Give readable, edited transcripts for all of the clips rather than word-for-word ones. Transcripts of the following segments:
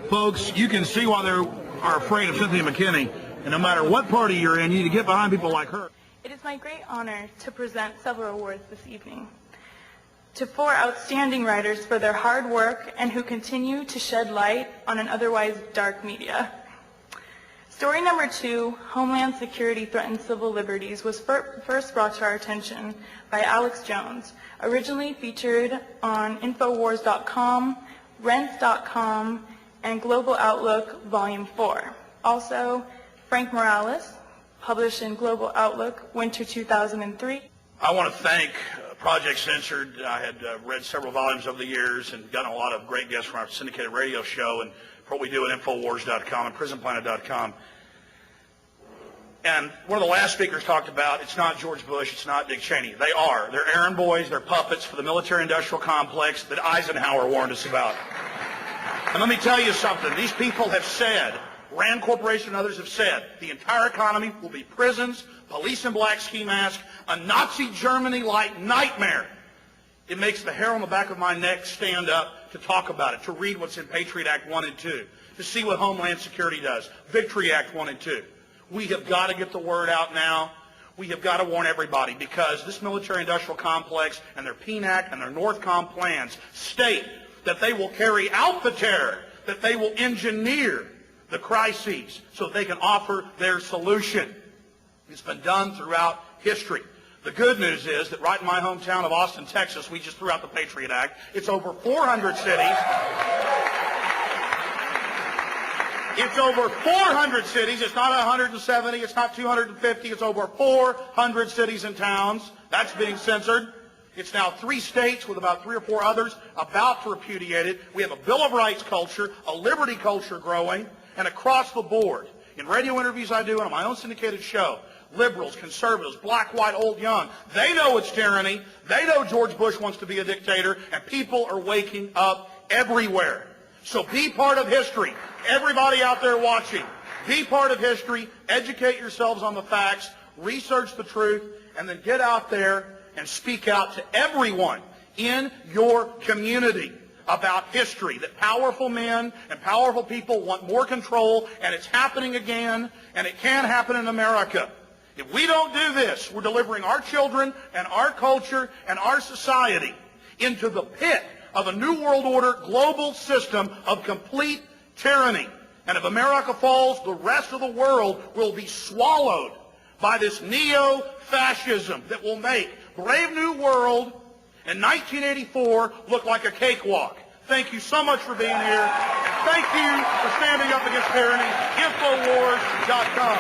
Folks, you can see why they are afraid of Cynthia McKinney, and no matter what party you're in, you need to get behind people like her. It is my great honor to present several awards this evening to 4 outstanding writers for their hard work and who continue to shed light on an otherwise dark media. Story number 2, Homeland Security Threatens Civil Liberties, was first brought to our attention by Alex Jones, originally featured on Infowars.com, Rents.com, and Global Outlook Volume 4. Also, Frank Morales, published in Global Outlook, Winter 2003. I want to thank Project Censored. I had read several volumes over the years and gotten a lot of great guests from our syndicated radio show and what we do at Infowars.com and PrisonPlanet.com. And one of the last speakers talked about it's not George Bush, it's not Dick Cheney. They are. They're errand boys, they're puppets for the military-industrial complex that Eisenhower warned us about. And let me tell you something. These people have said, Rand Corporation and others have said, the entire economy will be prisons, police in black ski masks, a Nazi Germany-like nightmare. It makes the hair on the back of my neck stand up to talk about it, to read what's in Patriot Act 1 and 2, to see what Homeland Security does, Victory Act 1 and 2. We have got to get the word out now. We have got to warn everybody because this military-industrial complex and their PNAC and their NORTHCOM plans state that they will carry out the terror, that they will engineer the crises so that they can offer their solution. It's been done throughout history. The good news is that right in my hometown of Austin, Texas, we just threw out the Patriot Act. It's over 400 cities. It's over 400 cities. It's not 170. It's not 250. It's over 400 cities and towns. That's being censored. It's now 3 states with about 3 or 4 others about to repudiate it. We have a Bill of Rights culture, a liberty culture growing, and across the board. In radio interviews I do and on my own syndicated show, liberals, conservatives, black, white, old, young, they know it's tyranny. They know George Bush wants to be a dictator, and people are waking up everywhere. So be part of history. Everybody out there watching, be part of history, educate yourselves on the facts, research the truth, and then get out there and speak out to everyone in your community about history, that powerful men and powerful people want more control, and it's happening again, and it can happen in America. If we don't do this, we're delivering our children and our culture and our society into the pit of a new world order global system of complete tyranny. And if America falls, the rest of the world will be swallowed by this neo-fascism that will make Brave New World in 1984 look like a cakewalk. Thank you so much for being here. Thank you for standing up against tyranny. Infowars.com.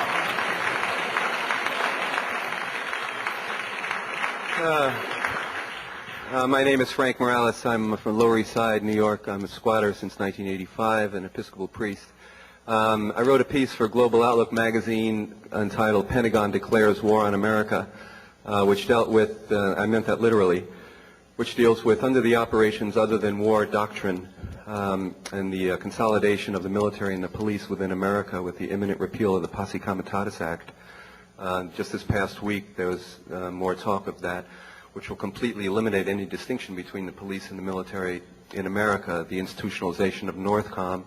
My name is Frank Morales. I'm from Lower East Side, New York. I'm a squatter since 1985, an Episcopal priest. I wrote a piece for Global Outlook magazine entitled Pentagon Declares War on America, which dealt with, I meant that literally, which deals with under the operations other than war doctrine and the consolidation of the military and the police within America with the imminent repeal of the Posse Comitatus Act. Just this past week there was more talk of that, which will completely eliminate any distinction between the police and the military in America, the institutionalization of NORTHCOM,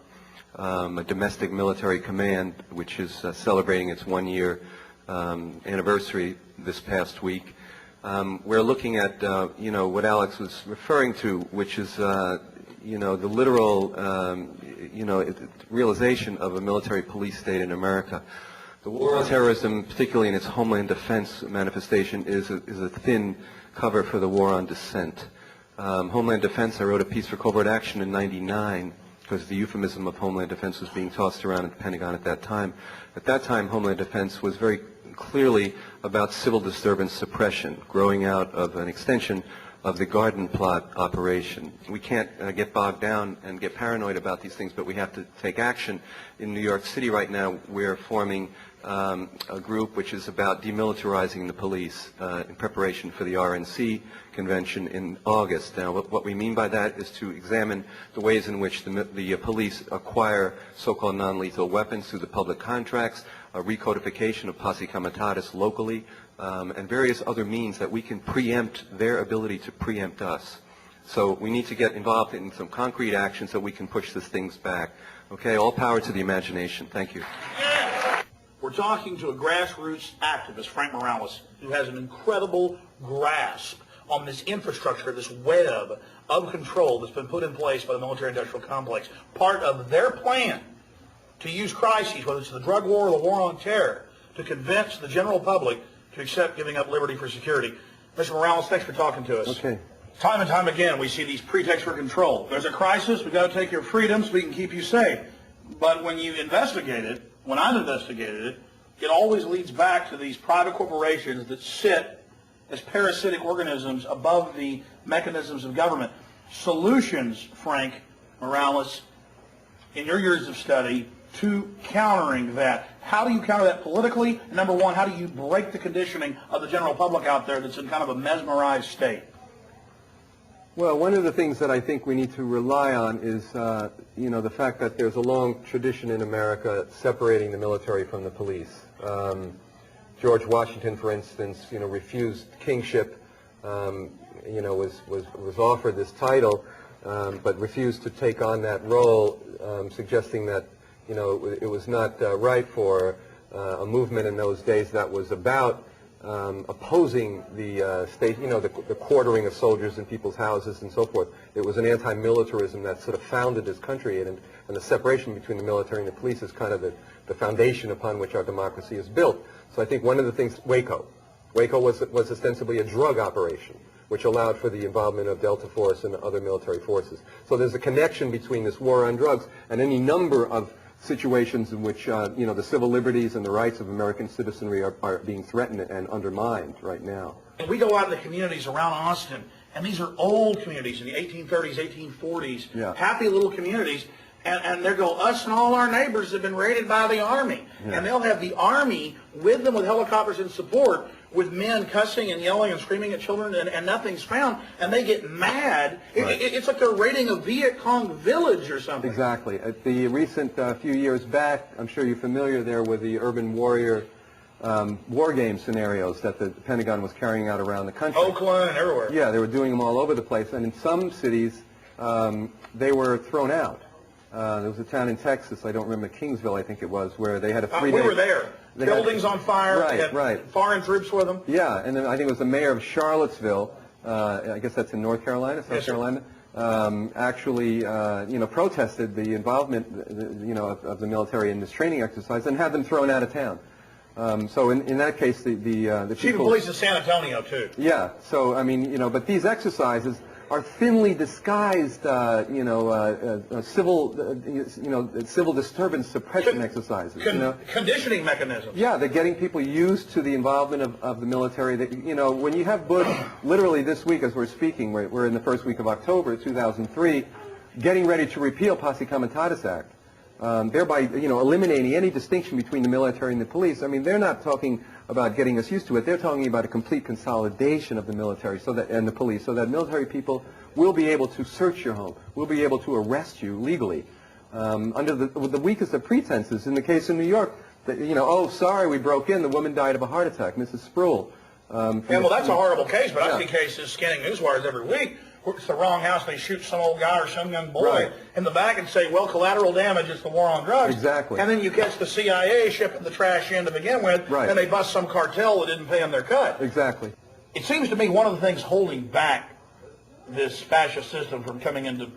a domestic military command which is celebrating its 1-year anniversary this past week. We're looking at, what Alex was referring to, which is, the literal, realization of a military police state in America. The war on terrorism, particularly in its homeland defense manifestation, is a thin cover for the war on dissent. Homeland defense, I wrote a piece for Covert Action in '99 because the euphemism of Homeland Defense was being tossed around at the Pentagon at that time. At that time, Homeland Defense was very clearly about civil disturbance suppression, growing out of an extension of the Garden Plot operation. We can't get bogged down and get paranoid about these things, but we have to take action. In New York City right now, we're forming a group which is about demilitarizing the police in preparation for the RNC convention in August. Now, what we mean by that is to examine the ways in which the police acquire so-called non-lethal weapons through the public contracts, a recodification of Posse Comitatus locally, and various other means that we can preempt their ability to preempt us. So we need to get involved in some concrete action so we can push these things back. Okay, all power to the imagination. Thank you. We're talking to a grassroots activist, Frank Morales, who has an incredible grasp on this infrastructure, this web of control that's been put in place by the military-industrial complex. Part of their plan to use crises, whether it's the drug war or the war on terror, to convince the general public to accept giving up liberty for security. Mr. Morales, thanks for talking to us. Okay. Time and time again, we see these pretexts for control. There's a crisis, we've got to take your freedoms, we can keep you safe. But when you investigate it, when I've investigated it, it always leads back to these private corporations that sit as parasitic organisms above the mechanisms of government. Solutions, Frank Morales, in your years of study, to countering that. How do you counter that politically? And number one, how do you break the conditioning of the general public out there that's in kind of a mesmerized state? Well, one of the things that I think we need to rely on is, the fact that there's a long tradition in America separating the military from the police. George Washington, for instance, refused kingship, was offered this title, but refused to take on that role, suggesting that, it was not right for a movement in those days that was about opposing the state, the quartering of soldiers in people's houses and so forth. It was an anti-militarism that sort of founded this country, and the separation between the military and the police is kind of the foundation upon which our democracy is built. So I think one of the things, Waco was ostensibly a drug operation, which allowed for the involvement of Delta Force and other military forces. So there's a connection between this war on drugs and any number of situations in which, the civil liberties and the rights of American citizenry are being threatened and undermined right now. And we go out in the communities around Austin, and these are old communities in the 1830s, 1840s, Yeah. happy little communities, and they go, us and all our neighbors have been raided by the Army. Yeah. And they'll have the Army with them with helicopters in support, with men cussing and yelling and screaming at children, and nothing's found, and they get mad. Right. It's like they're raiding a Viet Cong village or something. Exactly. At the recent few years back, I'm sure you're familiar there with the urban warrior war game scenarios that the Pentagon was carrying out around the country. Oakland and everywhere. Yeah, they were doing them all over the place, and in some cities, they were thrown out. There was a town in Texas, I don't remember, Kingsville, I think it was, where they had a 3-day... We were there. Buildings on fire. Right, they had right. foreign troops with them. Yeah, and then I think it was the mayor of Charlottesville, I guess that's in North Carolina, South Yes, sir. Carolina, actually, protested the involvement, of the military in this training exercise and had them thrown out of town. So in that case, the Chief of people... Police in San Antonio, too. Yeah, so, but these exercises are thinly disguised, civil disturbance suppression exercises. Conditioning mechanisms. Yeah, they're getting people used to the involvement of the military. That, when you have Bush, literally this week as we're speaking, we're in the first week of October 2003, getting ready to repeal Posse Comitatus Act, thereby, eliminating any distinction between the military and the police. I mean, they're not talking about getting us used to it. They're talking about a complete consolidation of the military and the police, so that military people will be able to search your home, will be able to arrest you legally under the weakest of pretenses. In the case of New York, oh, sorry, we broke in. The woman died of a heart attack, Mrs. Sproul. Well, that's a horrible case, but I see cases scanning newswires every week. It's the wrong house, they shoot some old guy or some young boy Right. in the back and say, well, collateral damage is the war on drugs. Exactly. And then you catch the CIA shipping the trash in to begin with, Right. and they bust some cartel that didn't pay them their cut. Exactly. It seems to me one of the things holding back this fascist system from coming into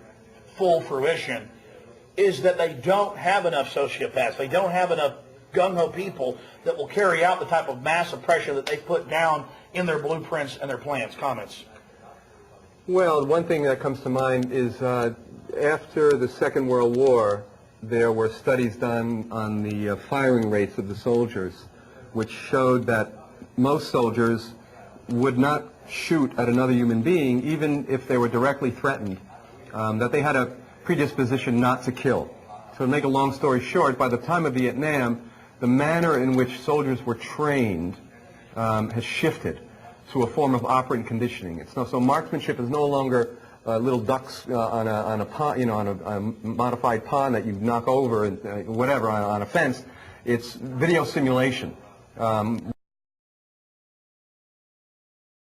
full fruition is that they don't have enough sociopaths. They don't have enough gung-ho people that will carry out the type of mass oppression that they've put down in their blueprints and their plans. Comments? Well, one thing that comes to mind is after the Second World War, there were studies done on the firing rates of the soldiers, which showed that most soldiers would not shoot at another human being, even if they were directly threatened, that they had a predisposition not to kill. So to make a long story short, by the time of Vietnam, the manner in which soldiers were trained has shifted to a form of operant conditioning. So marksmanship is no longer little ducks on a pond, on a modified pond that you knock over and whatever on a fence. It's video simulation.